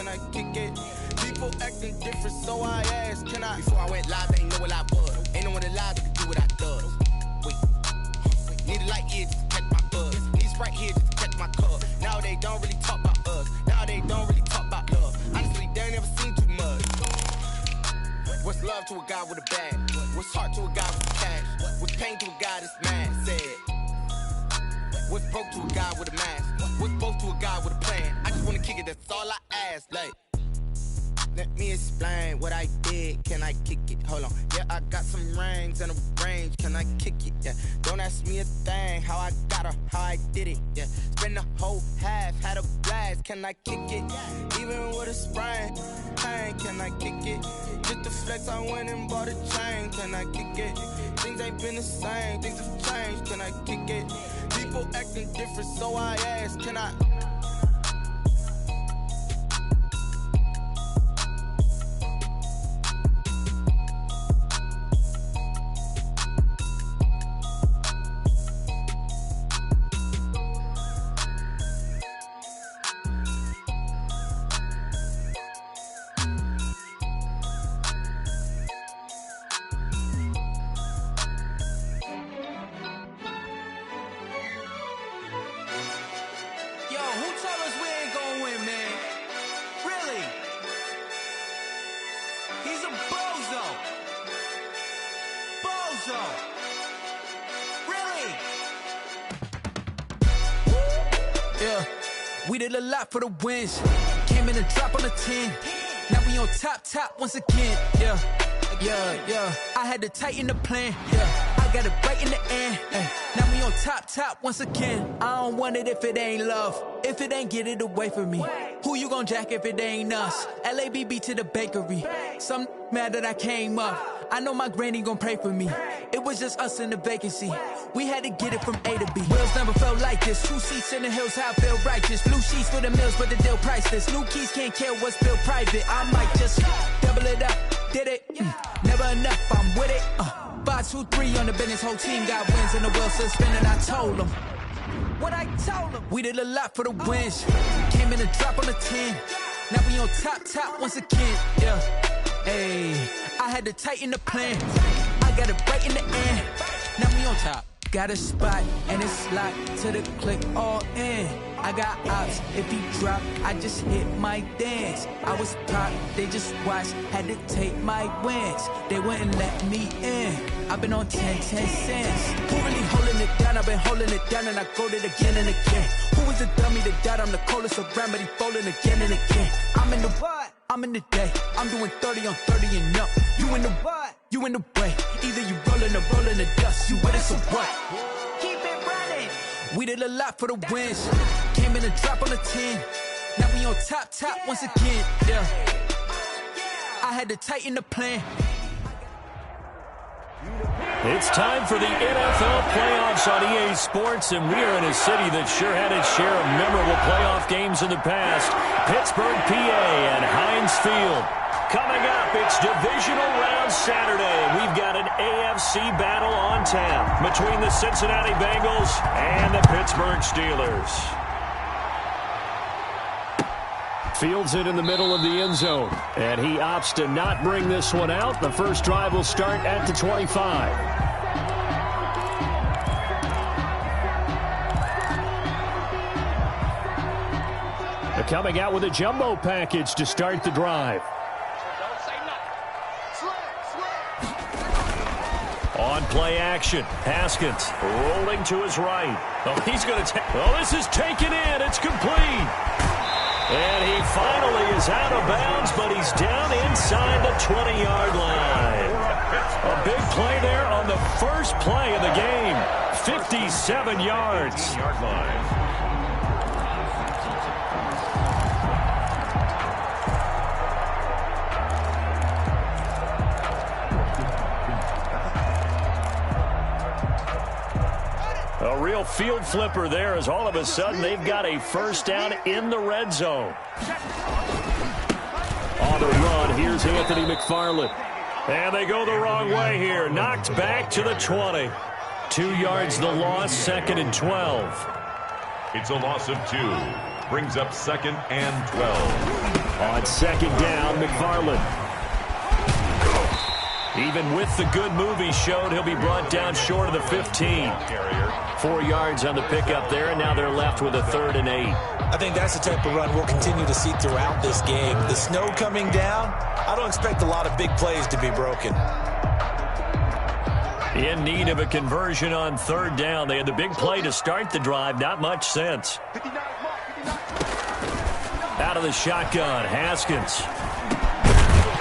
can I kick it? People acting different, so I asked, can I? Before I went live, they ain't know what I was. Ain't no one alive that can do what I does. Wait, need a light here just to catch my buzz. Need a Sprite here just to catch my cup. Now they don't really talk about us. Now they don't really talk about love. Honestly, they ain't never seen too much. What's love to a guy with a bag? What's heart to a guy with cash? What's pain to a guy that's mad? Said. What's broke to a guy with a mask? What's both to a guy with a plan? I just wanna kick it, that's all I ask. Like, let me explain what I did. Can I kick it? Hold on. Yeah, I got some rings and a range. Can I kick it? Yeah. Don't ask me a thing. How I got her, how I did it. Yeah. Spend the whole half, had a blast. Can I kick it? Even with a sprain. Pain, can I kick it? Just the flex, I went and bought a chain. Can I kick it? Things ain't been the same. Things have changed. Can I kick it? People acting different, so I ask, can I? We did a lot for the wins. Came in a drop on the 10. Now we on top once again. Yeah. I had to tighten the plan. Yeah. I got it right in the end. Now we on top once again. I don't want it if it ain't love. If it ain't, get it away from me. Who you gon' jack if it ain't us? LABB to the bakery. Some mad that I came up. I know my granny gon' pray for me. It was just us in the vacancy. We had to get it from A to B. Wheels never felt like this. 2 seats in the hills, how I feel righteous. Blue sheets for the mills, but the deal priceless. New keys can't care what's built private. I might just double it up. Did it? Never enough, I'm with it. 5, 2, 3 on the business. Whole team got wins and the wheels still spinning. I told them what I told them. We did a lot for the wins. Came in a drop on the 10. Now we on top once again. Yeah. Hey, I had to tighten the plan. I got it right in the end. Now we on top. Got a spot and it's locked to the click all in. I got ops, if he drop, I just hit my dance. I was top, they just watched, had to take my wins. They wouldn't let me in. I've been on 10 cents. Who really holding it down? I've been holding it down and I go it again and again. Who was the dummy that died? I'm the coldest around, but he folding again and again. I'm in the what? I'm in the day. I'm doing 30 on 30 and up. You in the what? You in the way. Either you rolling or rolling the dust. You with it, so what? Keep it running. We did a lot for the wins. Came in a drop on the 10. Now we on top once again. Yeah. I had to tighten the plan. It's time for the NFL playoffs on EA Sports, and we are in a city that sure had its share of memorable playoff games in the past. Pittsburgh, PA, and Heinz Field. Coming up, it's divisional round Saturday. We've got an AFC battle on tap between the Cincinnati Bengals and the Pittsburgh Steelers. Fields it in the middle of the end zone, and he opts to not bring this one out. The first drive will start at the 25. They're coming out with a jumbo package to start the drive. On play action, Haskins rolling to his right. Oh, he's going to take. Oh, this is taken in. It's complete. And he finally is out of bounds, but he's down inside the 20-yard line. A big play there on the first play of the game. 57 yards. A real field flipper there, as all of a sudden they've got a first down in the red zone. On the run, here's Anthony McFarland. And they go the wrong way here. Knocked back to the 20. 2 yards the loss, 2nd and 12. It's a loss of 2. Brings up 2nd and 12. On On second down, McFarland. Even with the good move he showed, he'll be brought down short of the 15. 4 yards on the pickup there, and now they're left with a 3rd and 8. I think that's the type of run we'll continue to see throughout this game. The snow coming down, I don't expect a lot of big plays to be broken. In need of a conversion on 3rd down. They had the big play to start the drive, not much sense. Out of the shotgun, Haskins.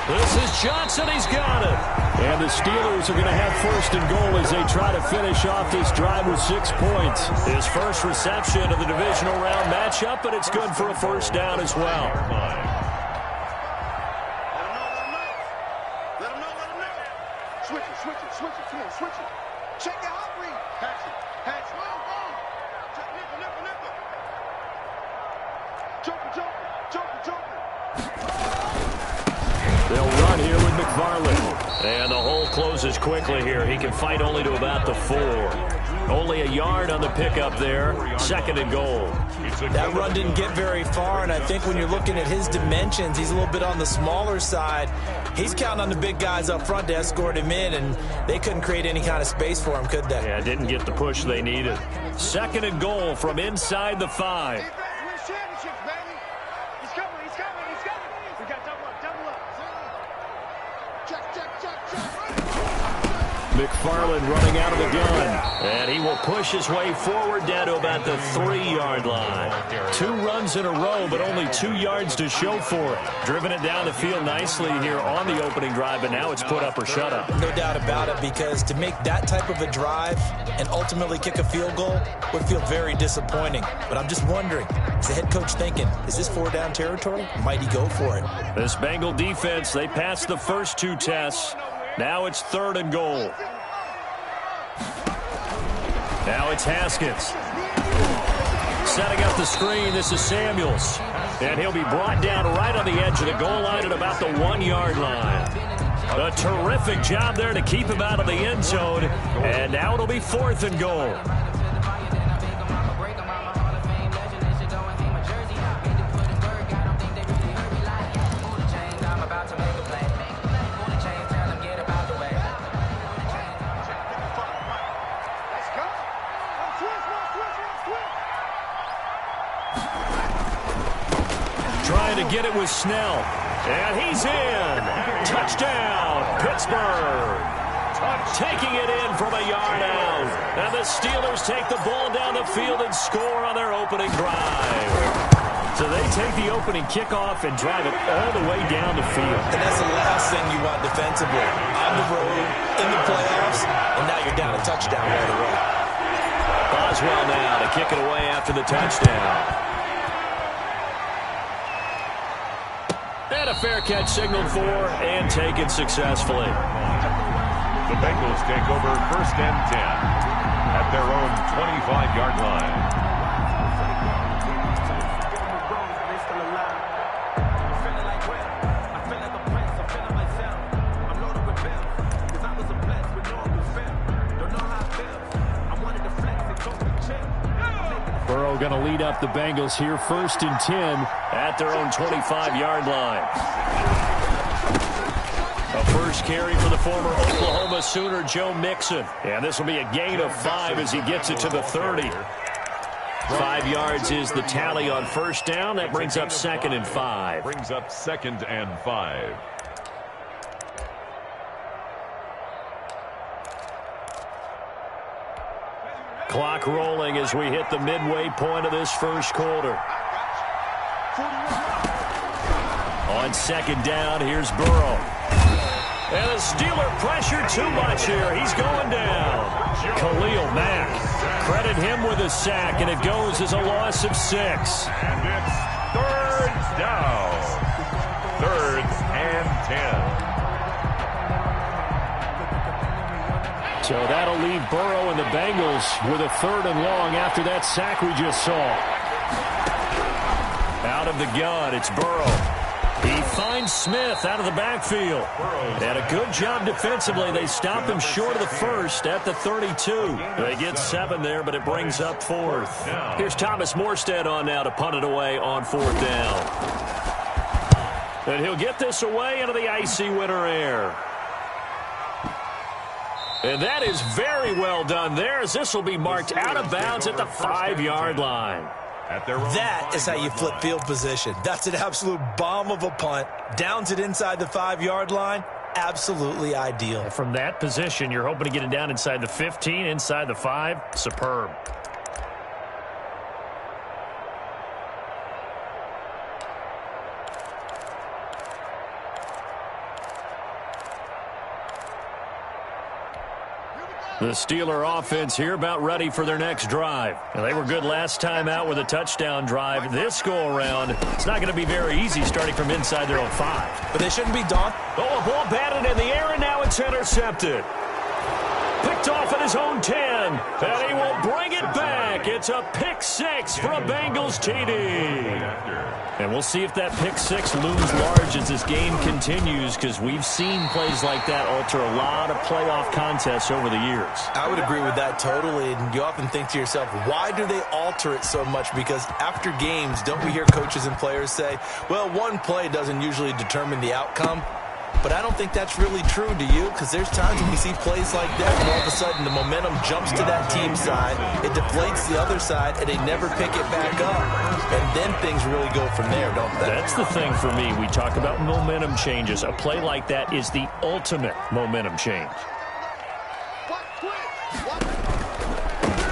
This is Johnson, he's got it. And the Steelers are going to have 1st and goal as they try to finish off this drive with 6 points. His first reception of the divisional round matchup, but it's good for a 1st down as well. Let him know. Switch it. Come on, switch it. Check your hot read. Hatch it. Joker. They'll run here with McFarland. And the hole closes quickly here. He can fight only to about the 4. Only a yard on the pickup there. 2nd and goal. That run didn't get very far, and I think when you're looking at his dimensions, he's a little bit on the smaller side. He's counting on the big guys up front to escort him in, and they couldn't create any kind of space for him, could they? Yeah, didn't get the push they needed. 2nd and goal from inside the 5. McFarland running out of the gun. And he will push his way forward down to about the 3-yard line. 2 runs in a row, but only 2 yards to show for it. Driven it down the field nicely here on the opening drive, but now it's put up or shut up. No doubt about it, because to make that type of a drive and ultimately kick a field goal would feel very disappointing. But I'm just wondering, is the head coach thinking, is this 4-down territory? Might he go for it? This Bengal defense, they passed the first 2 tests. Now it's 3rd and goal. Now it's Haskins. Setting up the screen, this is Samuels. And he'll be brought down right on the edge of the goal line at about the 1-yard line. A terrific job there to keep him out of the end zone. And now it'll be 4th and goal. Trying to get it with Snell. And he's in. Touchdown, Pittsburgh. Taking it in from a yard out. And the Steelers take the ball down the field and score on their opening drive. So they take the opening kickoff and drive it all the way down the field. And that's the last thing you want defensively. On the road, in the playoffs, and now you're down a touchdown right away. Boswell now to kick it away after the touchdown. And a fair catch signaled for and taken successfully. The Bengals take over 1st and 10 at their own 25-yard line. Burrow going to lead up the Bengals here, 1st and 10 at their own 25-yard line. A first carry for the former Oklahoma Sooner, Joe Mixon. And this will be a gain of 5 as he gets it to the 30. 5 yards is the tally on 1st down. That brings up 2nd and 5. Brings up 2nd and 5. Clock rolling as we hit the midway point of this first quarter. On 2nd down, here's Burrow. And the Steeler pressure too much here. He's going down. Khalil Mack. Credit him with a sack, and it goes as a loss of 6. And it's 3rd down. 3rd and 10. So that'll leave Burrow and the Bengals with a 3rd and long after that sack we just saw. Out of the gun, it's Burrow. He finds Smith out of the backfield. And a good job defensively. They stop him short of the 1st at the 32. They get 7 there, but it brings up 4th. Here's Thomas Morstead on now to punt it away on 4th down. And he'll get this away into the icy winter air. And that is very well done there, as this will be marked out of bounds at the 5-yard line. That is how you flip field position. That's an absolute bomb of a punt. Downs it inside the 5-yard line. Absolutely ideal. From that position, you're hoping to get it down inside the 15, inside the 5. Superb. The Steeler offense here about ready for their next drive. And they were good last time out with a touchdown drive. This go-around, it's not going to be very easy starting from inside their own 5. But they shouldn't be daunted. Oh, a ball batted in the air, and now it's intercepted. Picked off at his own 10, and he will bring it back. It's a pick 6 for a Bengals TD. And we'll see if that pick 6 looms large as this game continues, because we've seen plays like that alter a lot of playoff contests over the years. I would agree with that totally, and you often think to yourself, why do they alter it so much? Because after games, don't we hear coaches and players say, well, one play doesn't usually determine the outcome? But I don't think that's really true, do you? Because there's times when we see plays like that, and all of a sudden the momentum jumps to that team side, it deflates the other side, and they never pick it back up. And then things really go from there, don't they? That's the thing for me. We talk about momentum changes. A play like that is the ultimate momentum change.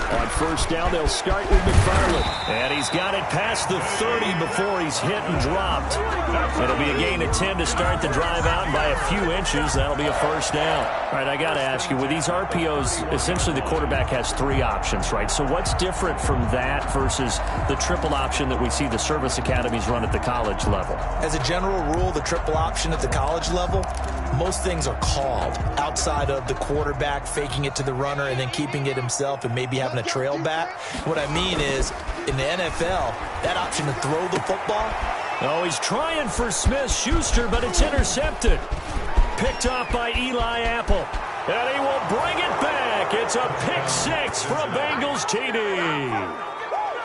On first down, they'll start with McFarland. And he's got it past the 30 before he's hit and dropped. It'll be a gain of 10 to start the drive out, and by a few inches, that'll be a first down. All right, I got to ask you, with these RPOs, essentially the quarterback has 3 options, right? So what's different from that versus the triple option that we see the service academies run at the college level? As a general rule, the triple option at the college level, most things are called outside of the quarterback faking it to the runner and then keeping it himself and maybe having a trail back. What I mean is, in the NFL, that option to throw the football. Oh, he's trying for Smith-Schuster, but it's intercepted. Picked off by Eli Apple. And he will bring it back. It's a pick 6 for a Bengals TD.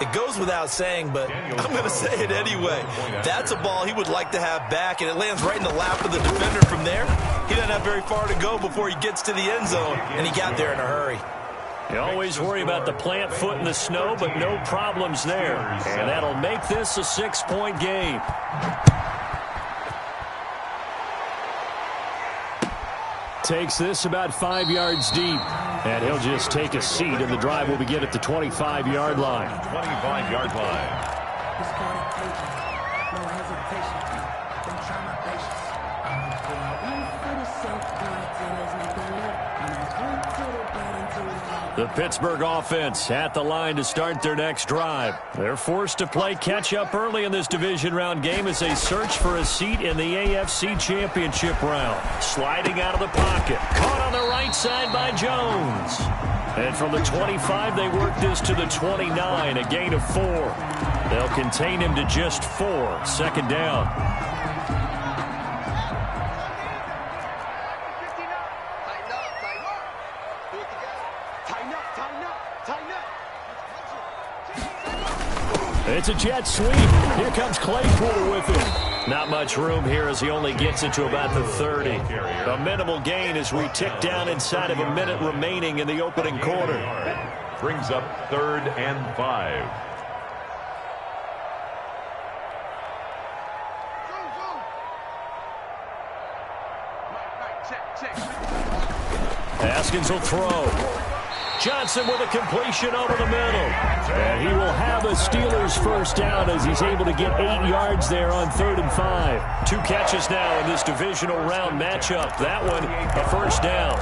It goes without saying, but I'm going to say it anyway. That's a ball he would like to have back, and it lands right in the lap of the defender from there. He doesn't have very far to go before he gets to the end zone, and he got there in a hurry. You always worry about the plant foot in the snow, but no problems there. And that'll make this a 6-point game. Takes this about 5 yards deep. And he'll just take a seat, and the drive will begin at the 25-yard line. 25-yard line. The Pittsburgh offense at the line to start their next drive. They're forced to play catch-up early in this division round game as they search for a seat in the AFC Championship round. Sliding out of the pocket. Caught on the right side by Jones. And from the 25, they work this to the 29, a gain of 4. They'll contain him to just 4. Second down. It's a jet sweep. Here comes Claypool with it. Not much room here as he only gets it to about the 30. A minimal gain as we tick down inside of a minute remaining in the opening quarter. Brings up 3rd and 5. Haskins will throw. Johnson with a completion over the middle. And he will have a Steelers first down as he's able to get 8 yards there on 3rd and 5. 2 catches now in this divisional round matchup. That one, a first down.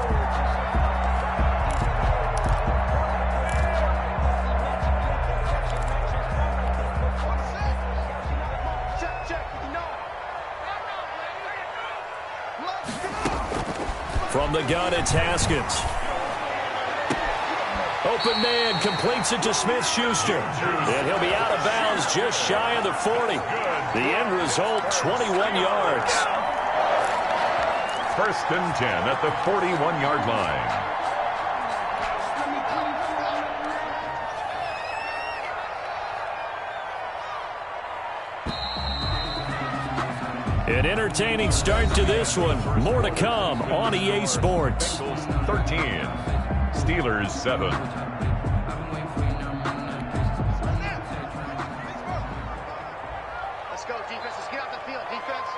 From the gun, it's Haskins. Open man completes it to Smith-Schuster. And he'll be out of bounds just shy of the 40. The end result, 21 yards. 1st and 10 at the 41-yard line. An entertaining start to this one. More to come on EA Sports. Bengals 13, Steelers 7. Let's go, defense. Let's get out the field, defense.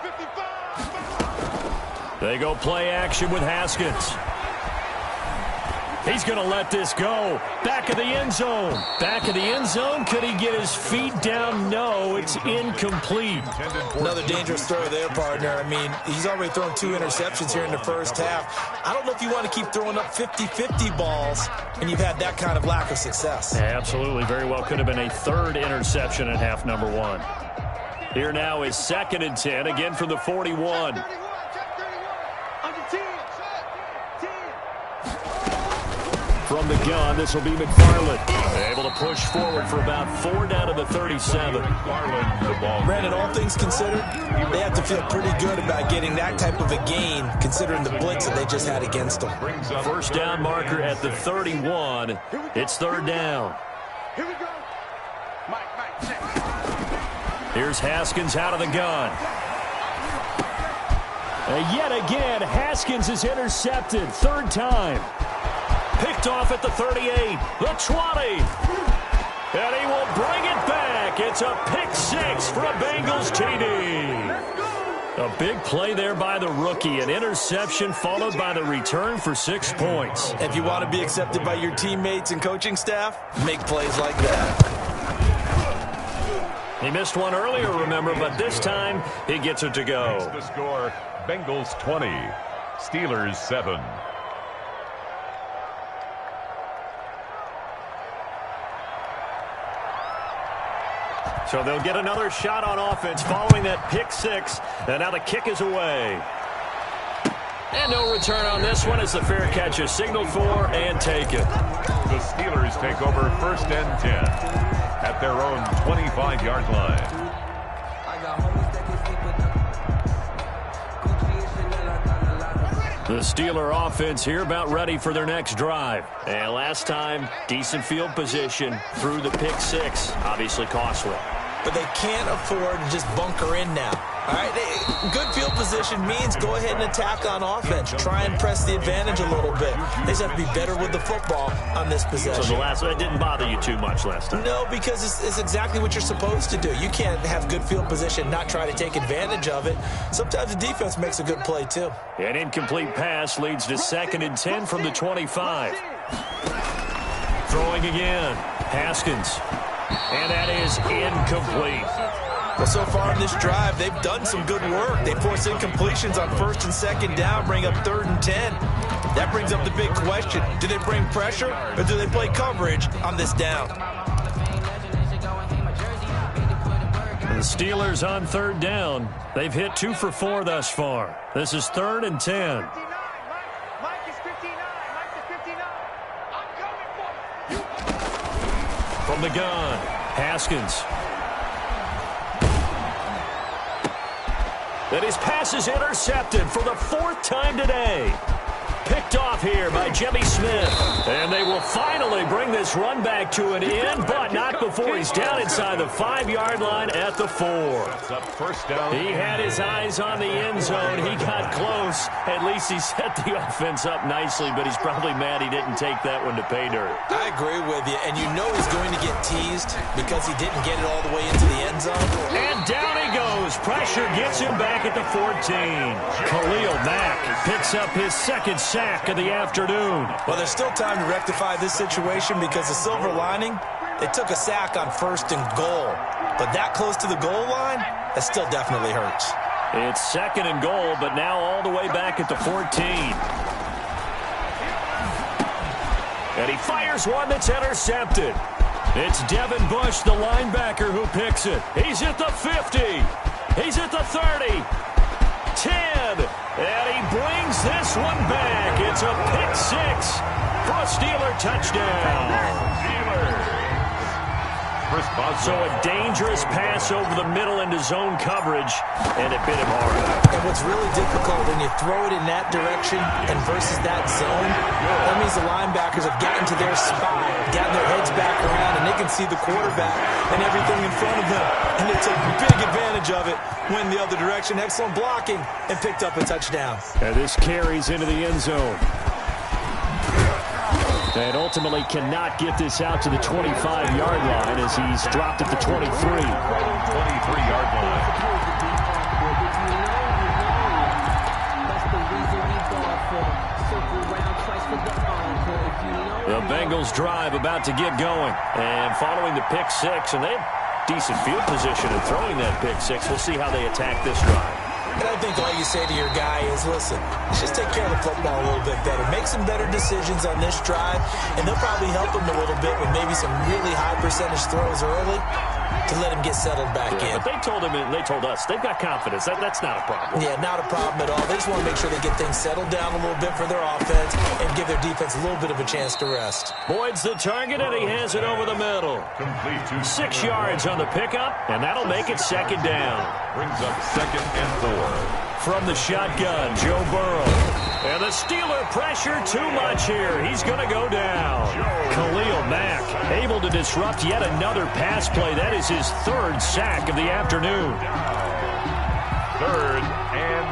55. They go play action with Haskins. He's going to let this go. Back of the end zone. Back of the end zone. Could he get his feet down? No, it's incomplete. Another dangerous throw there, partner. I mean, he's already thrown 2 interceptions here in the first half. I don't know if you want to keep throwing up 50-50 balls, and you've had that kind of lack of success. Yeah, absolutely. Very well could have been a third interception in half number 1. Here now is 2nd and 10, again from the 41. From the gun, this will be McFarland. Able to push forward for about 4 down to the 37. Brandon, all things considered, they have to feel pretty good about getting that type of a gain, considering the blitz that they just had against them. First down marker at the 31. It's 3rd down. Here we go. Here's Haskins out of the gun. Yet again, Haskins is intercepted. 3rd time. Picked off at the 38, the 20. And he will bring it back. It's a pick 6 for a Bengals TD. A big play there by the rookie. An interception followed by the return for 6 points. If you want to be accepted by your teammates and coaching staff, make plays like that. He missed one earlier, remember, but this time he gets it to go. The score, Bengals 20, Steelers 7. So they'll get another shot on offense following that pick 6. And now the kick is away. And no return on this one as the fair catch is signaled for and taken. The Steelers take over 1st and 10 at their own 25-yard line. The Steeler offense here about ready for their next drive. And last time, decent field position through the pick 6. Obviously costly. But they can't afford to just bunker in now. All right, good field position means go ahead and attack on offense. Try and press the advantage a little bit. They just have to be better with the football on this possession. So that didn't bother you too much last time? No, because it's exactly what you're supposed to do. You can't have good field position, not try to take advantage of it. Sometimes the defense makes a good play, too. An incomplete pass leads to 2nd and 10 from the 25. Throwing again. Haskins. And that is incomplete. Well, so far in this drive, they've done some good work. They force incompletions on 1st and 2nd down, bring up 3rd and 10. That brings up the big question. Do they bring pressure or do they play coverage on this down? The Steelers on 3rd down. They've hit 2 for 4 thus far. This is 3rd and 10. From the gun, Haskins. And his pass is intercepted for the 4th time today. Picked off here by Jimmy Smith. And they will finally bring this run back to an end, but not before he's down inside the 5-yard line at the 4. He had his eyes on the end zone. He got close. At least he set the offense up nicely, but he's probably mad he didn't take that one to pay dirt. I agree with you, and you know he's going to get teased because he didn't get it all the way into the end zone. And down he goes. Pressure gets him back at the 14. Khalil Mack picks up his 2nd sack of the afternoon. Well, there's still time to rectify this situation because the silver lining, they took a sack on 1st and goal. But that close to the goal line, that still definitely hurts. It's 2nd and goal, but now all the way back at the 14. And he fires one that's intercepted. It's Devin Bush, the linebacker, who picks it. He's at the 50. He's at the 30. 10. And he brings this one back. It's a pick 6 for a Steeler touchdown. Chris Boswell. So a dangerous pass over the middle into zone coverage, and it bit him hard. And what's really difficult when you throw it in that direction and versus that zone, that means the linebackers have gotten to their spot, gotten their heads back around, and they can see the quarterback and everything in front of them. And they took big advantage of it, went the other direction, excellent blocking, and picked up a touchdown. And this carries into the end zone. And ultimately cannot get this out to the 25-yard line as he's dropped at the 23. 23-yard line. The Bengals drive about to get going. And following the pick six, and they have decent field position in throwing that pick six. We'll see how they attack this drive. And I think all you say to your guy is, listen, let's just take care of the football a little bit better. Make some better decisions on this drive, and they'll probably help him a little bit with maybe some really high percentage throws early to let him get settled back in. But they told him, and they told us, they've got confidence. That's not a problem. Yeah, not a problem at all. They just want to make sure they get things settled down a little bit for their offense and give their defense a little bit of a chance to rest. Boyd's the target, and he has it over the middle. Complete to 6 yards on the pickup, and that'll make it second down. Brings up 2nd and 4. From the shotgun, Joe Burrow. And the Steeler pressure too much here. He's going to go down. Khalil Mack able to disrupt yet another pass play. That is his 3rd sack of the afternoon. 3rd and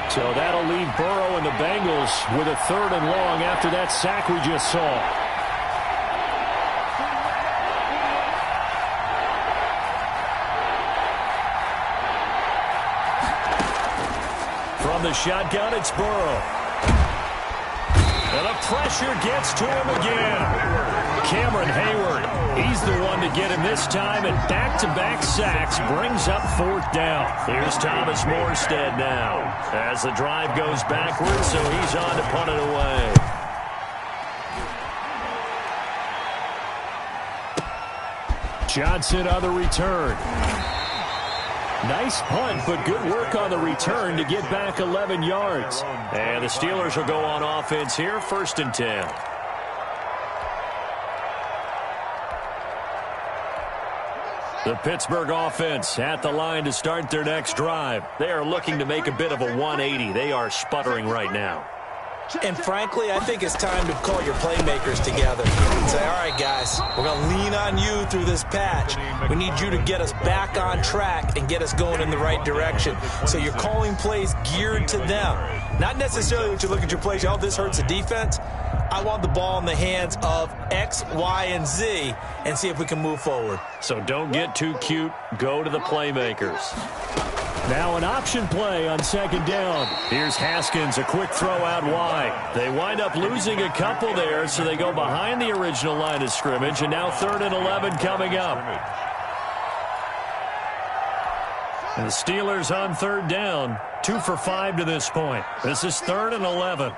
10. So that'll leave Burrow and the Bengals with a 3rd and long after that sack we just saw. From the shotgun, it's Burrow. And the pressure gets to him again. Cameron Hayward, he's the one to get him this time, and back-to-back sacks brings up 4th down. Here's Thomas Morstead now as the drive goes backwards, so he's on to punt it away. Johnson on the return. Nice punt, but good work on the return to get back 11 yards. And the Steelers will go on offense here, 1st and 10. The Pittsburgh offense at the line to start their next drive. They are looking to make a bit of a 180. They are sputtering right now. And frankly, I think it's time to call your playmakers together. Say, all right, guys, we're going to lean on you through this patch. We need you to get us back on track and get us going in the right direction. So you're calling plays geared to them. Not necessarily what you look at your plays, oh, this hurts the defense. I want the ball in the hands of X, Y, and Z and see if we can move forward. So don't get too cute. Go to the playmakers. Now an option play on 2nd down. Here's Haskins, a quick throw out wide. They wind up losing a couple there, so they go behind the original line of scrimmage, and now 3rd and 11 coming up. And the Steelers on 3rd down, 2 for 5 to this point. This is 3rd and 11.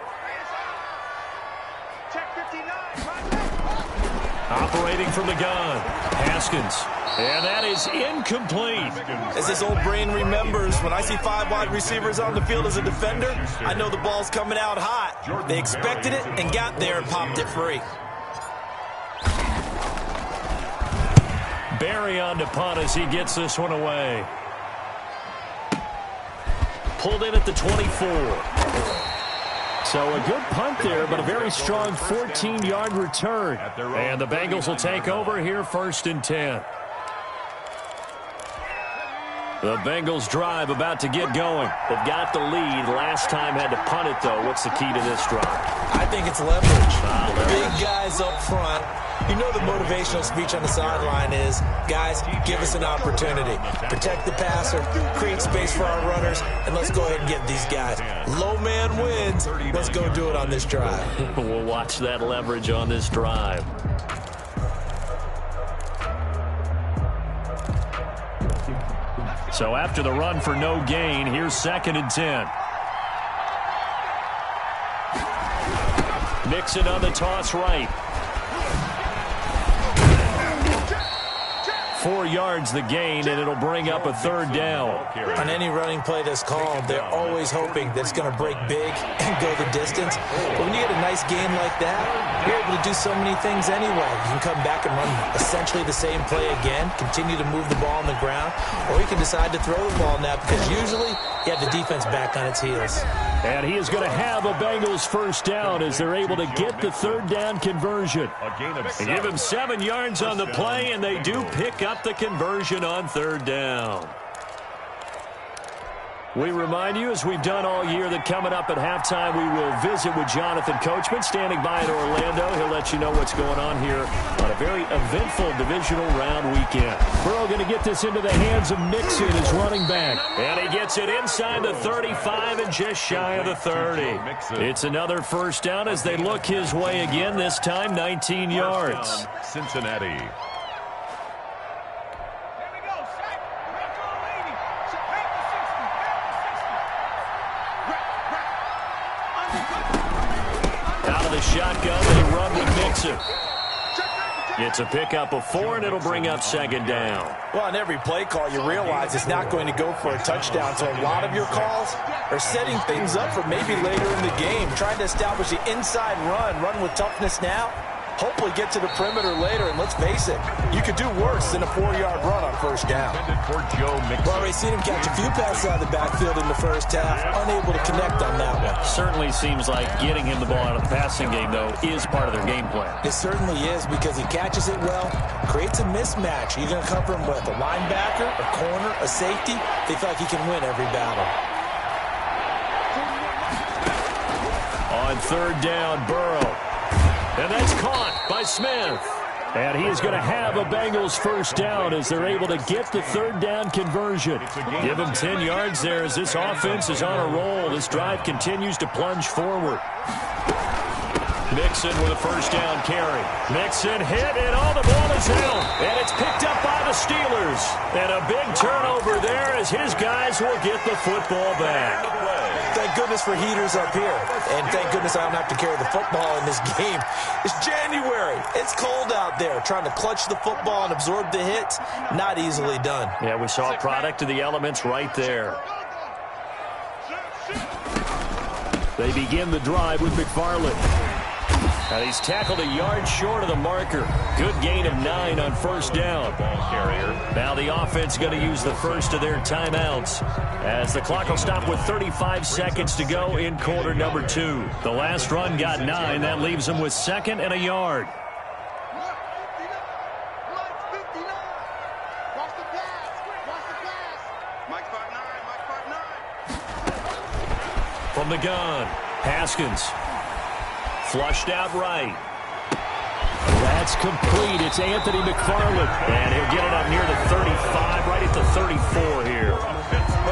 Operating from the gun, Haskins. And that is incomplete. As this old brain remembers, when I see 5 wide receivers on the field as a defender, I know the ball's coming out hot. They expected it and got there and popped it free. Barry on to punt as he gets this one away. Pulled in at the 24. So a good punt there, but a very strong 14-yard return. And the Bengals will take over here, 1st and 10. The Bengals drive about to get going. They've got the lead. Last time had to punt it, though. What's the key to this drive? I think it's leverage. Big guys up front. You know the motivational speech on the sideline is, guys, give us an opportunity. Protect the passer, create space for our runners, and let's go ahead and get these guys. Low man wins. Let's go do it on this drive. We'll watch that leverage on this drive. So after the run for no gain, here's 2nd and 10. Mixon on the toss right. 4 yards the gain, and it'll bring up a third down. On any running play that's called, they're always hoping that it's going to break big and go the distance. But when you get a nice game like that, you're able to do so many things anyway. You can come back and run essentially the same play again, continue to move the ball on the ground, or you can decide to throw the ball now because usually you have the defense back on its heels. And he is going to have a Bengals first down as they're able to get the third down conversion. They give him 7 yards on the play, and they do pick up the conversion on third down. We remind you, as we've done all year, that coming up at halftime, we will visit with Jonathan Coachman, standing by in Orlando. He'll let you know what's going on here on a very eventful divisional round weekend. Burrow going to get this into the hands of Mixon as running back. And he gets it inside the 35 and just shy of the 30. It's another first down as they look his way again, this time 19 yards. Cincinnati. Shotgun, they run with Mixon. It's a pickup of 4, and it'll bring up second down. Well, on every play call, you realize it's not going to go for a touchdown, so a lot of your calls are setting things up for maybe later in the game, trying to establish the inside run with toughness now, hopefully get to the perimeter later, and let's face it, you could do worse than a 4-yard run on first down. We've already seen him catch a few passes out of the backfield in the first half, unable to connect on that one. Certainly seems like getting him the ball out of the passing game, though, is part of their game plan. It certainly is, because he catches it well, creates a mismatch. You're going to cover him with a linebacker, a corner, a safety. They feel like he can win every battle. On third down, Burrow. And that's caught by Smith. And he is going to have a Bengals first down as they're able to get the third down conversion. Give him 10 yards there as this offense is on a roll. This drive continues to plunge forward. Mixon with a first down carry. Mixon hit, and all the ball is out. And it's picked up by the Steelers. And a big turnover there as his guys will get the football back. Thank goodness for heaters up here. And thank goodness I don't have to carry the football in this game. It's January. It's cold out there. Trying to clutch the football and absorb the hits, not easily done. Yeah, we saw a product of the elements right there. They begin the drive with McFarland. And he's tackled a yard short of the marker. Good gain of 9 on first down. Now the offense going to use the first of their timeouts as the clock will stop with 35 seconds to go in quarter number 2. The last run got 9. That leaves them with 2nd and a yard. From the gun, Haskins. Flushed out right. That's complete. It's Anthony McFarland. And he'll get it up near the 35, right at the 34 here.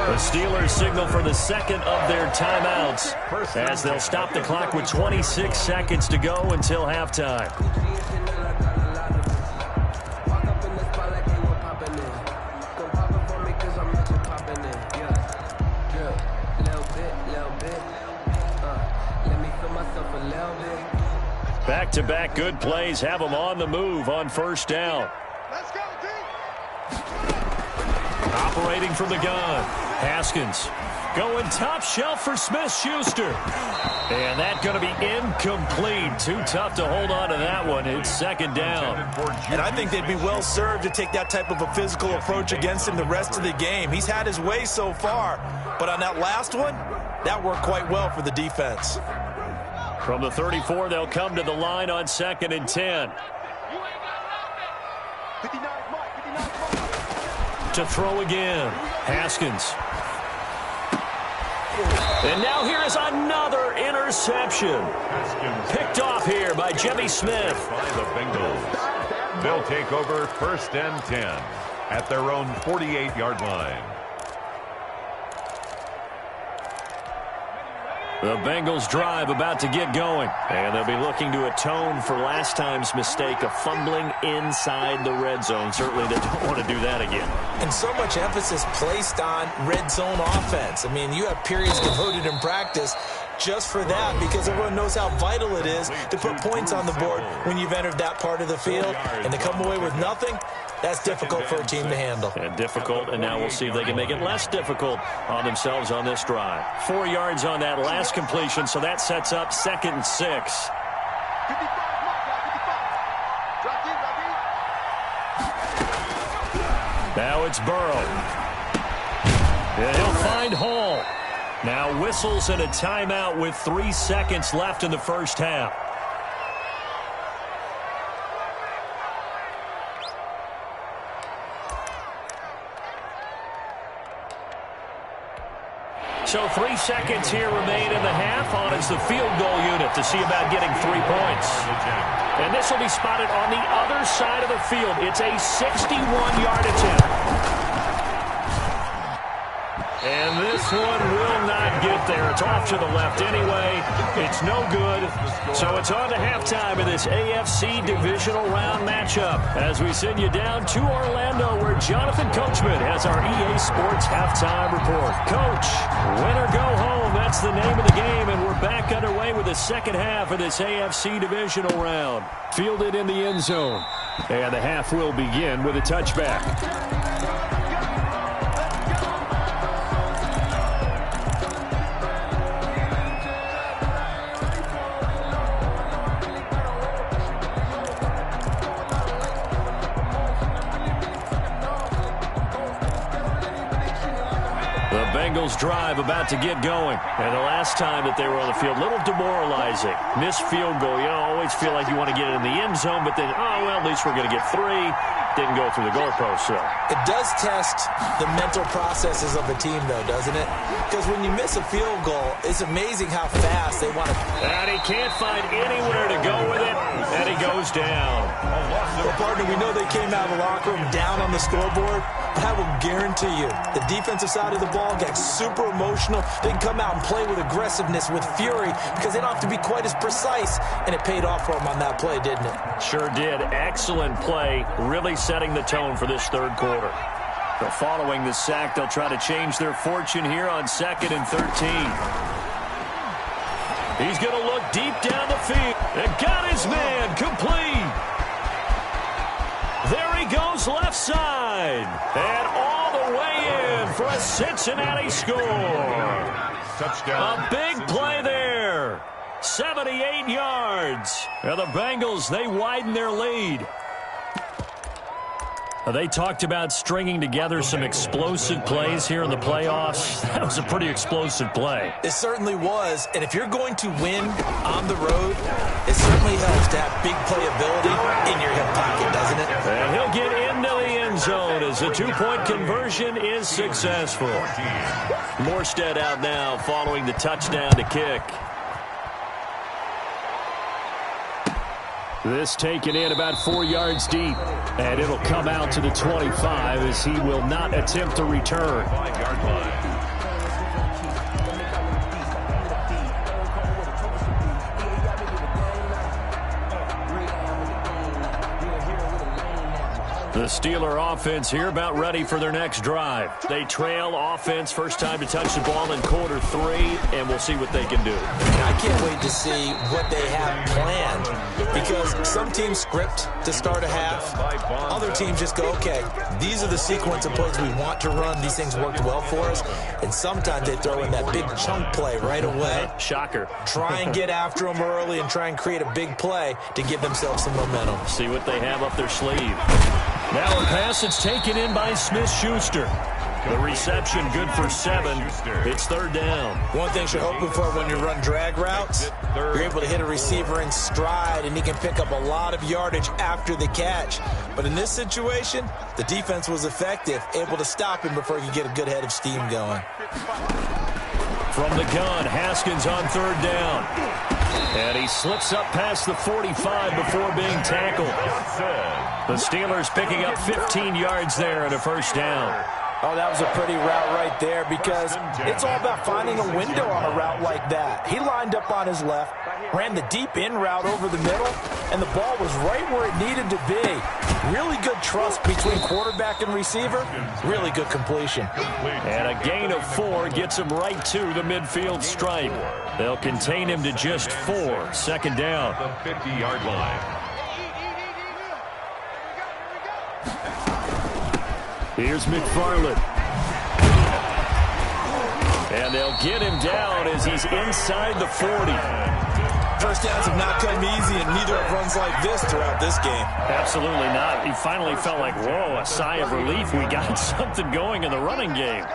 The Steelers signal for the second of their timeouts as they'll stop the clock with 26 seconds to go until halftime. Back-to-back good plays have them on the move on first down. Let's go, D. Operating from the gun, Haskins going top shelf for Smith-Schuster. And that's going to be incomplete. Too tough to hold on to that one. It's second down. And I think they'd be well served to take that type of a physical approach against him the rest of the game. He's had his way so far, but on that last one, that worked quite well for the defense. From the 34, they'll come to the line on 2nd and 10. To throw again, Haskins. And now here is another interception. Picked off here by Jimmy Smith. By the Bengals. They'll take over 1st and 10 at their own 48-yard line. The Bengals drive about to get going. And they'll be looking to atone for last time's mistake of fumbling inside the red zone. Certainly they don't want to do that again. And so much emphasis placed on red zone offense. I mean, you have periods devoted in practice just for that, because everyone knows how vital it is to put points on the board when you've entered that part of the field. And to come away with nothing, that's difficult for a team to handle. And difficult, and now we'll see if they can make it less difficult on themselves on this drive. 4 yards on that last completion, so that sets up 2nd and 6. Now it's Burrow. And he'll find Hall. Now whistles and a timeout with 3 seconds left in the first half. So 3 seconds here remain in the half. On is the field goal unit to see about getting 3 points. And this will be spotted on the other side of the field. It's a 61-yard attempt. And this one will not get there. It's off to the left anyway. It's no good. So it's on to halftime of this AFC divisional round matchup as we send you down to Orlando where Jonathan Coachman has our EA Sports halftime report. Coach, win or go home. That's the name of the game, and we're back underway with the second half of this AFC divisional round. Fielded in the end zone. And the half will begin with a touchback. Bengals drive about to get going. And the last time that they were on the field, a little demoralizing. Missed field goal. You always feel like you want to get it in the end zone, but then, oh, well, at least we're going to get 3. Didn't go through the goalpost, so. It does test the mental processes of a team, though, doesn't it? Because when you miss a field goal, it's amazing how fast they want to. And he can't find anywhere to go with it, and he goes down. Well, partner, we know they came out of the locker room down on the scoreboard, but I will guarantee you the defensive side of the ball got super emotional. They can come out and play with aggressiveness, with fury, because they don't have to be quite as precise, and it paid off for them on that play, didn't it? Sure did. Excellent play, really setting the tone for this third quarter. So following the sack, they'll try to change their fortune here on 2nd and 13. He's going to look deep down the field. And got his man complete. There he goes left side. And all the way in for a Cincinnati score. A big play there. 78 yards. And the Bengals, they widen their lead. They talked about stringing together some explosive plays here in the playoffs. That was a pretty explosive play. It certainly was. And if you're going to win on the road, it certainly helps to have big playability in your hip pocket, doesn't it? And he'll get into the end zone as the 2-point conversion is successful. Morstead out now following the touchdown to kick. This taken in about 4 yards deep, and it'll come out to the 25 as he will not attempt to return. 5-yard line. The Steeler offense here about ready for their next drive. They trail offense, first time to touch the ball in quarter 3, and we'll see what they can do. I can't wait to see what they have planned, because some teams script to start a half. Other teams just go, okay, these are the sequence of plays we want to run. These things worked well for us. And sometimes they throw in that big chunk play right away. Shocker. Try and get after them early and try and create a big play to give themselves some momentum. See what they have up their sleeve. Now a pass that's taken in by Smith-Schuster. The reception good for 7. It's third down. One thing you're hoping for when you run drag routes, you're able to hit a receiver in stride, and he can pick up a lot of yardage after the catch. But in this situation, the defense was effective, able to stop him before he could get a good head of steam going. From the gun, Haskins on third down. And he slips up past the 45 before being tackled. The Steelers picking up 15 yards there and a first down. Oh, that was a pretty route right there because it's all about finding a window on a route like that. He lined up on his left, ran the deep in route over the middle, and the ball was right where it needed to be. Really good trust between quarterback and receiver. Really good completion. And a gain of 4 gets him right to the midfield stripe. They'll contain him to just 4. Second down. The 50-yard line. Here's McFarland. And they'll get him down as he's inside the 40. First downs have not come easy, and neither have runs like this throughout this game. Absolutely not. He finally felt like, whoa, a sigh of relief. We got something going in the running game.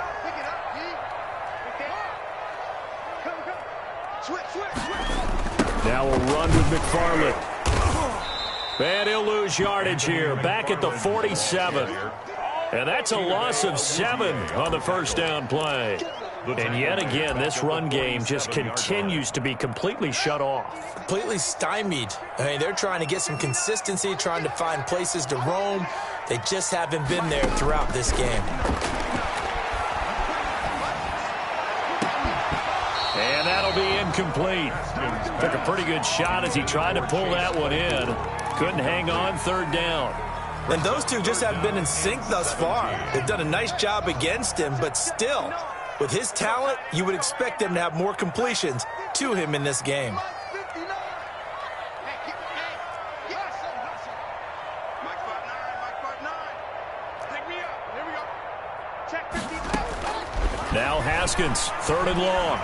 Now we'll run with McFarland. And he'll lose yardage here. Back at the 47. And that's a loss of 7 on the first down play. And yet again, this run game just continues to be completely shut off. Completely stymied. I mean, they're trying to get some consistency, trying to find places to roam. They just haven't been there throughout this game. And that'll be incomplete. Took a pretty good shot as he tried to pull that one in. Couldn't hang on, third down. And those two just haven't been in sync thus far. They've done a nice job against him, but still, with his talent, you would expect them to have more completions to him in this game. Now Haskins, third and long.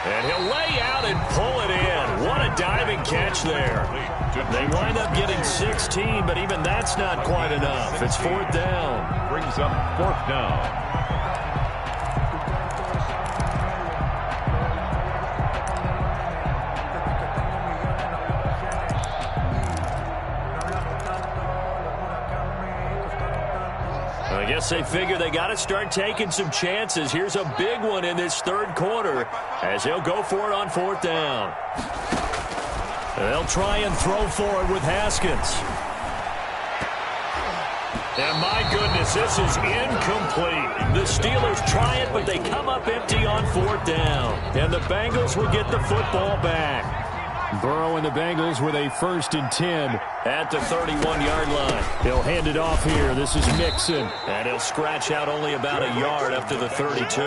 And he'll lay out and pull it in. What a diving catch there. They wind up getting 16, but even that's not quite enough. It's fourth down. Brings up fourth down. I guess they figure they got to start taking some chances. Here's a big one in this third quarter as he'll go for it on fourth down. They'll try and throw for it with Haskins. And my goodness, this is incomplete. The Steelers try it, but they come up empty on fourth down. And the Bengals will get the football back. Burrow and the Bengals with a 1st and 10 at the 31-yard line. He'll hand it off here. This is Mixon. And he'll scratch out only about a yard up to the 32.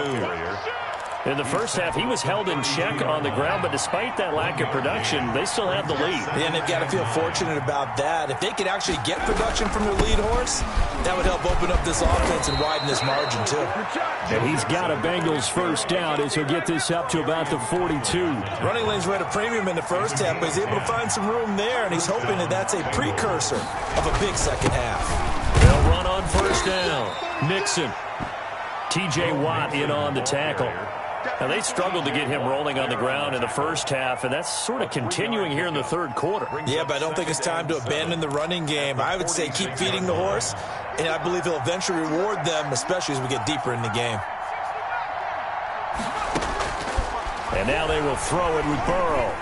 In the first half, he was held in check on the ground, but despite that lack of production, they still have the lead. And they've got to feel fortunate about that. If they could actually get production from their lead horse, that would help open up this offense and widen this margin, too. And he's got a Bengals first down as he'll get this up to about the 42. Running lanes were at a premium in the first half, but he's able to find some room there, and he's hoping that that's a precursor of a big second half. They'll run on first down. Mixon. T.J. Watt in on the tackle. Now, they struggled to get him rolling on the ground in the first half, and that's sort of continuing here in the third quarter. Yeah, but I don't think it's time to abandon the running game. I would say keep feeding the horse, and I believe he'll eventually reward them, especially as we get deeper in the game. And now they will throw it with Burrow.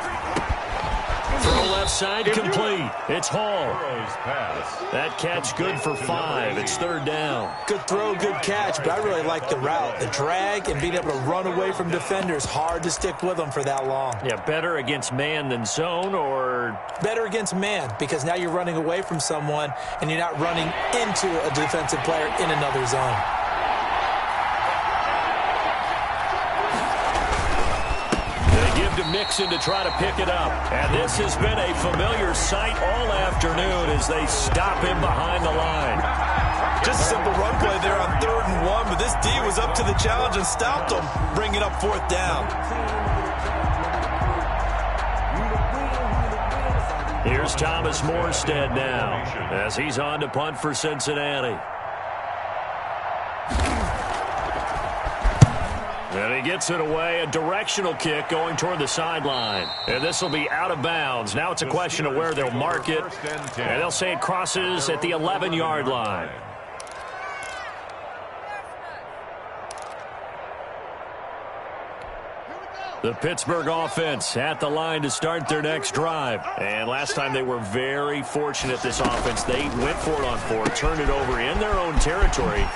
Throw left side complete. It's Hall. That catch good for 5. It's third down. Good throw, good catch, but I really like the route. The drag and being able to run away from defenders. Hard to stick with them for that long. Yeah, better against man than zone, or? Better against man, because now you're running away from someone and you're not running into a defensive player in another zone. To Mixon to try to pick it up. And this has been a familiar sight all afternoon as they stop him behind the line. Just a simple run play there on 3rd and 1, but this D was up to the challenge and stopped him, bringing up 4th down. Here's Thomas Morstead now as he's on to punt for Cincinnati. And he gets it away, a directional kick going toward the sideline. And this will be out of bounds. Now it's a question of where they'll mark it. And they'll say it crosses at the 11-yard line. The Pittsburgh offense at the line to start their next drive. And last time they were very fortunate, this offense. They went for it on 4, turned it over in their own territory,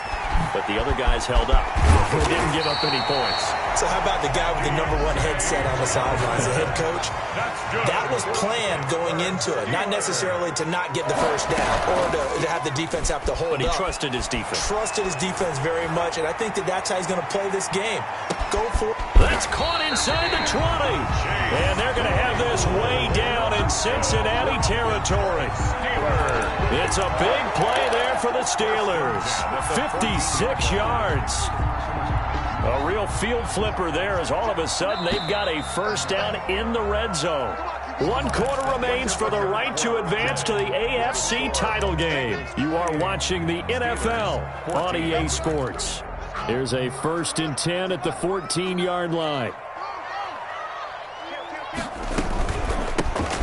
but the other guys held up. They didn't give up any points. So how about the guy with the #1 headset on the sidelines, the head coach? That was planned going into it, not necessarily to not get the first down or to have the defense have to hold up. But he trusted his defense. Trusted his defense very much, and I think that's how he's going to play this game. Go for it. That's caught inside the 20. And they're going to have this way down in Cincinnati territory. It's a big play there for the Steelers. 56 yards. A real field flipper there as all of a sudden they've got a first down in the red zone. 1 quarter remains for the right to advance to the AFC title game. You are watching the NFL on EA Sports. Here's a 1st and 10 at the 14-yard line.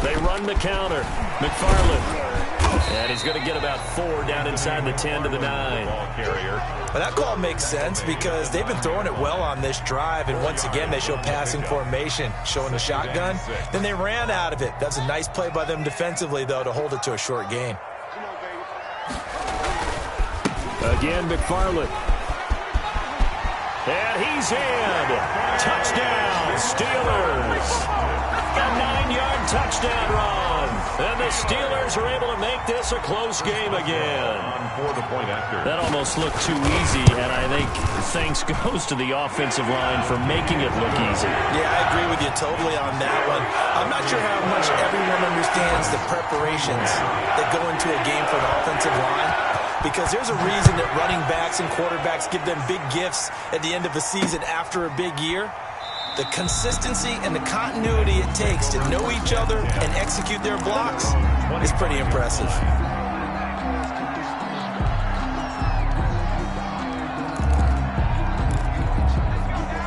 They run the counter. McFarland. And he's going to get about 4 down inside the 10 to the 9. Well, that call makes sense because they've been throwing it well on this drive, and once again they show passing formation, showing the shotgun. Then they ran out of it. That's a nice play by them defensively, though, to hold it to a short gain. Again, McFarland. And he's in. Touchdown, Steelers. A 9-yard touchdown run. And the Steelers are able to make this a close game again. That almost looked too easy, and I think thanks goes to the offensive line for making it look easy. Yeah, I agree with you totally on that one. I'm not sure how much everyone understands the preparations that go into a game for an offensive line, because there's a reason that running backs and quarterbacks give them big gifts at the end of the season after a big year. The consistency and the continuity it takes to know each other and execute their blocks is pretty impressive.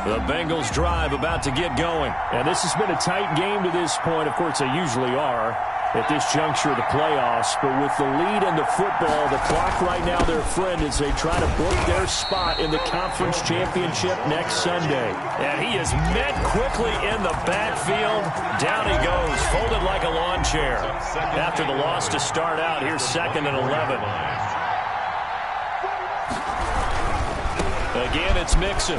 The Bengals drive about to get going. And this has been a tight game to this point. Of course, they usually are at this juncture of the playoffs. But with the lead in the football, the clock right now their friend as they try to book their spot in the conference championship next Sunday. And he is met quickly in the backfield. Down he goes, folded like a lawn chair. After the loss to start out, here's 2nd and 11. Again, it's Mixon.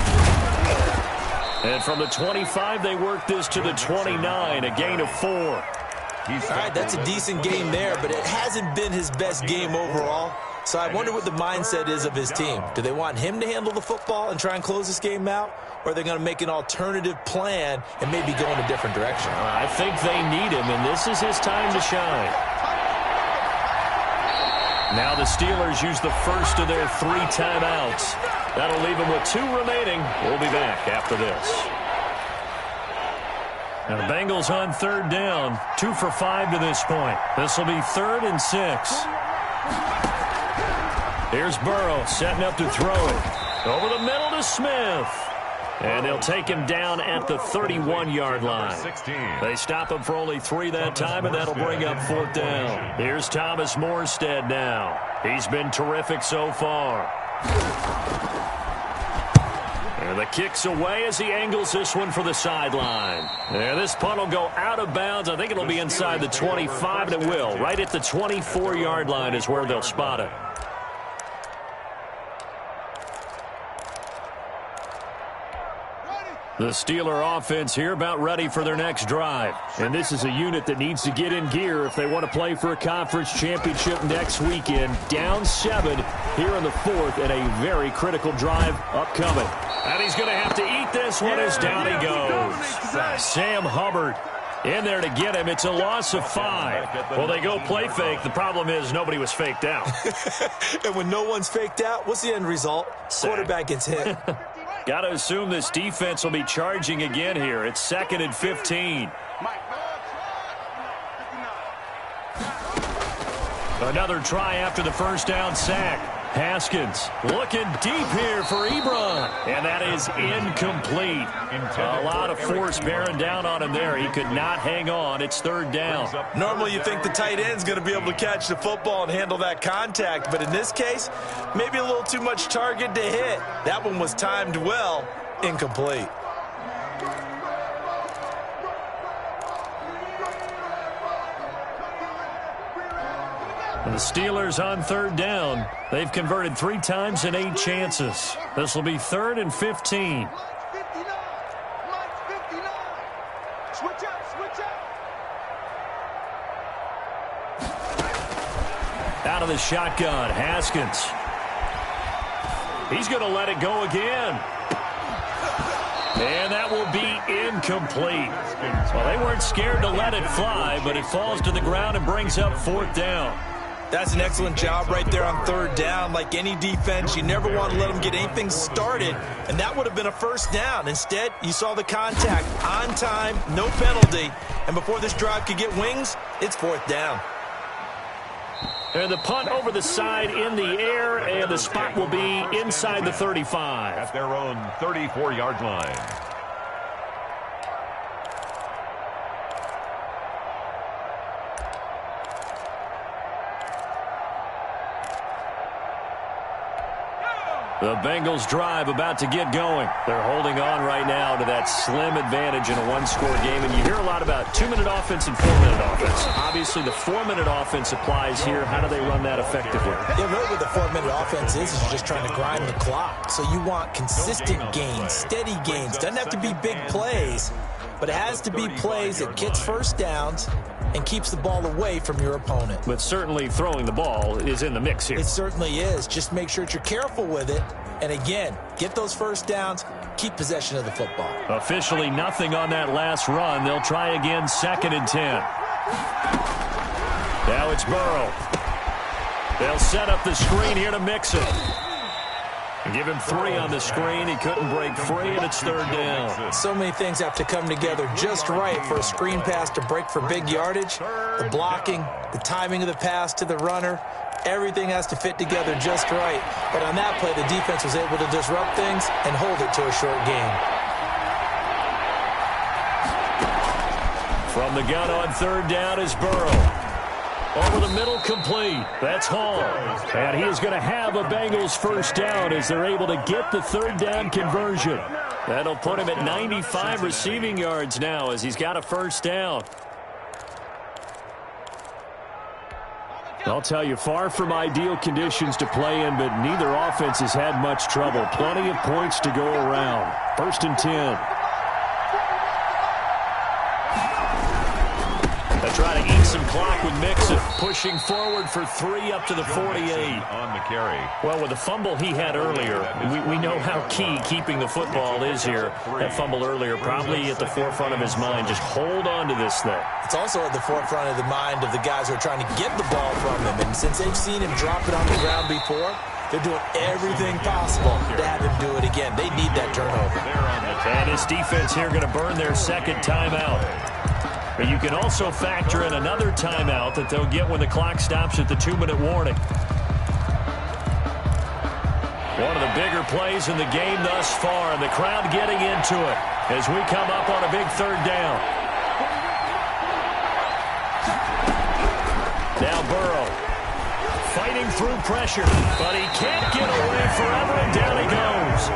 And from the 25, they work this to the 29, a gain of 4. All right, that's a decent game there, but it hasn't been his best game overall. So I wonder what the mindset is of his team. Do they want him to handle the football and try and close this game out? Or are they going to make an alternative plan and maybe go in a different direction? I think they need him, and this is his time to shine. Now the Steelers use the first of their 3 timeouts. That'll leave them with 2 remaining. We'll be back after this. Now the Bengals on 3rd down. 2 for 5 to this point. This will be 3rd and 6. Here's Burrow setting up to throw it. Over the middle to Smith. And they'll take him down at the 31-yard line. They stop him for only 3 that time, and that'll bring up 4th down. Here's Thomas Morstead now. He's been terrific so far. And the kick's away as he angles this one for the sideline. And this punt will go out of bounds. I think it'll be inside the 25, and it will. Right at the 24-yard line is where they'll spot it. The Steeler offense here about ready for their next drive. And this is a unit that needs to get in gear if they want to play for a conference championship next weekend. Down 7 here in the 4th and a very critical drive upcoming. And he's going to have to eat this one as down he goes. Sam Hubbard in there to get him. It's a loss of 5. Well, they go play fake. The problem is nobody was faked out. And when no one's faked out, what's the end result? Quarterback gets hit. Got to assume this defense will be charging again here. It's 2nd and 15. Another try after the first down sack. Haskins looking deep here for Ebron. And that is incomplete. A lot of force bearing down on him there. He could not hang on. It's 3rd down. Normally you think the tight end's going to be able to catch the football and handle that contact. But in this case, maybe a little too much target to hit. That one was timed well. Incomplete. The Steelers on third down. They've converted 3 times in 8 chances. This will be 3rd and 15. Out of the shotgun, Haskins. He's going to let it go again. And that will be incomplete. Well, they weren't scared to let it fly, but it falls to the ground and brings up 4th down. That's an excellent job right there on 3rd down. Like any defense, you never want to let them get anything started, and that would have been a 1st down. Instead, you saw the contact on time, no penalty, and before this drive could get wings, it's 4th down. And the punt over the side in the air, and the spot will be inside the 35. At their own 34-yard line. The Bengals drive about to get going. They're holding on right now to that slim advantage in a 1-score game. And you hear a lot about 2-minute offense and 4-minute offense. Obviously, the 4-minute offense applies here. How do they run that effectively? Yeah, really what the 4-minute offense is you're just trying to grind the clock. So you want consistent gains, steady gains. Doesn't have to be big plays, but it has to be plays that gets 1st downs and keeps the ball away from your opponent. But certainly throwing the ball is in the mix here. It certainly is. Just make sure that you're careful with it. And again, get those 1st downs, keep possession of the football. Officially nothing on that last run. They'll try again 2nd and 10. Now it's Burrow. They'll set up the screen here to mix it. And give him 3 on the screen. He couldn't break free, and it's 3rd down. So many things have to come together just right for a screen pass to break for big yardage. The blocking, the timing of the pass to the runner, everything has to fit together just right. But on that play, the defense was able to disrupt things and hold it to a short game. From the gun on 3rd down is Burrow. Over the middle, complete. That's Hall. And he is going to have a Bengals 1st down as they're able to get the 3rd down conversion. That'll put him at 95 receiving yards now as he's got a 1st down. I'll tell you, far from ideal conditions to play in, but neither offense has had much trouble. Plenty of points to go around. 1st and 10. They try to eat some clock with Mixon, pushing forward for 3 up to the 48. On the carry. Well, with the fumble he had earlier, we know how key keeping the football is here. That fumble earlier probably at the forefront of his mind. Just hold on to this thing. It's also at the forefront of the mind of the guys who are trying to get the ball from him. And since they've seen him drop it on the ground before, they're doing everything possible to have him do it again. They need that turnover. And his defense here going to burn their 2nd timeout. But you can also factor in another timeout that they'll get when the clock stops at the 2-minute warning. One of the bigger plays in the game thus far, and the crowd getting into it as we come up on a big 3rd down. Now Burrow fighting through pressure, but he can't get away forever, and down he goes.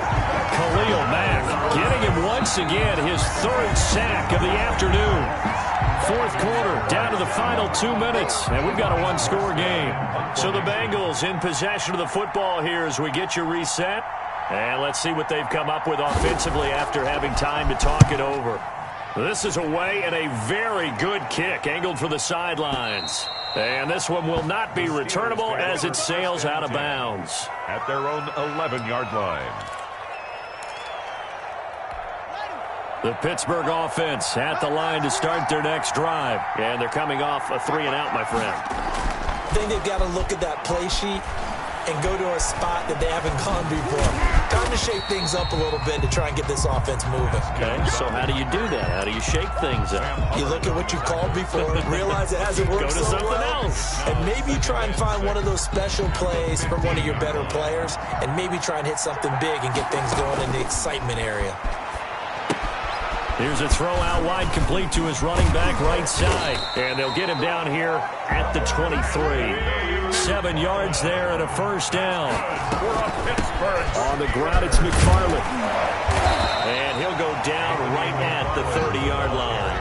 Khalil Mack getting him once again, his 3rd sack of the afternoon. 4th quarter, down to the final 2 minutes, and we've got a 1-score game. So the Bengals in possession of the football here as we get you reset. And let's see what they've come up with offensively after having time to talk it over. This is away and a very good kick, angled for the sidelines. And this one will not be returnable as it sails out of bounds. At their own 11-yard line. The Pittsburgh offense at the line to start their next drive. And they're coming off a 3-and-out, my friend. I think they've got to look at that play sheet and go to a spot that they haven't gone before. Time to shake things up a little bit to try and get this offense moving. Okay, so how do you do that? How do you shake things up? You look at what you called before, realize it hasn't worked so well, and maybe you try and find one of those special plays from one of your better players, and maybe try and hit something big and get things going in the excitement area. Here's a throw out wide, complete to his running back right side. And they'll get him down here at the 23. 7 yards there and a 1st down. On the ground, it's McFarland. And he'll go down right at the 30-yard line.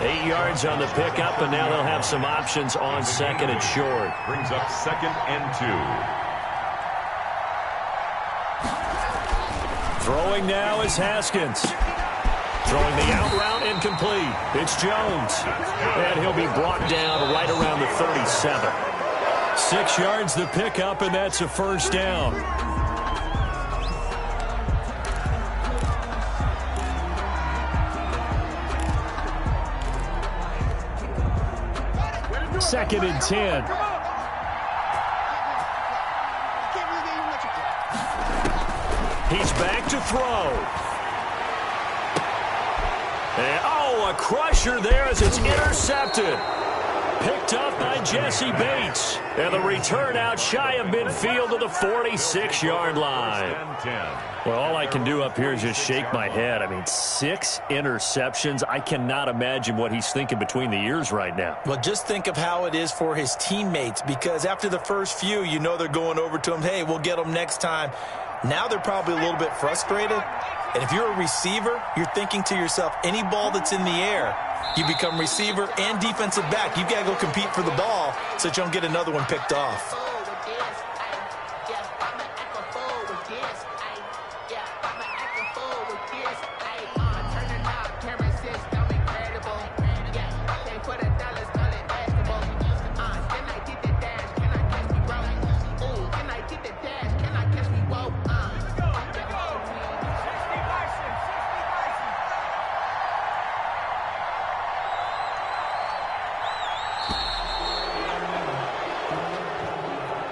8 yards on the pickup, and now they'll have some options on second and short. Brings up 2nd and 2. Throwing now is Haskins. Throwing the out route incomplete. It's Jones. And he'll be brought down right around the 37. 6 yards the pickup, and that's a first down. Second and 10. He's back to throw. And, a crusher there as it's intercepted. Picked up by Jesse Bates. And the return out shy of midfield to the 46-yard line. Well, all I can do up here is just shake my head. I mean, 6 interceptions. I cannot imagine what he's thinking between the ears right now. Well, just think of how it is for his teammates, because after the first few, you know they're going over to him, hey, we'll get them next time. Now they're probably a little bit frustrated. And if you're a receiver, you're thinking to yourself, any ball that's in the air, you become receiver and defensive back. You've got to go compete for the ball so that you don't get another one picked off.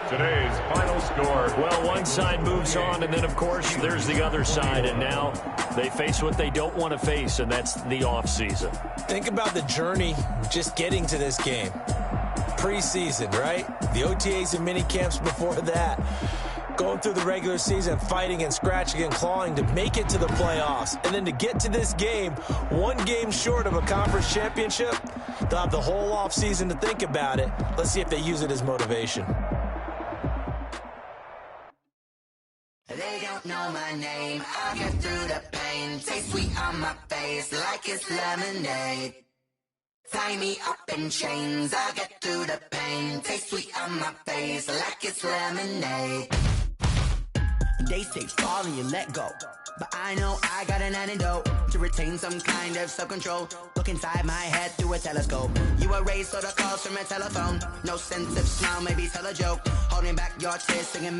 Today's final score. Well, one side moves on, and then, of course, there's the other side. And now they face what they don't want to face, and that's the offseason. Think about the journey just getting to this game. Preseason, right? The OTAs and mini camps before that. Going through the regular season, fighting and scratching and clawing to make it to the playoffs. And then to get to this game, one game short of a conference championship, they'll have the whole offseason to think about it. Let's see if they use it as motivation. They don't know my name, I'll get through the pain. Taste sweet on my face like it's lemonade. Tie me up in chains, I'll get through the pain. Taste sweet on my face like it's lemonade. They say fall and you let go, but I know I got an antidote to retain some kind of self-control. Look inside my head through a telescope. You erase all the calls from a telephone. No sense of smile, maybe tell a joke. Holding back your tears, singing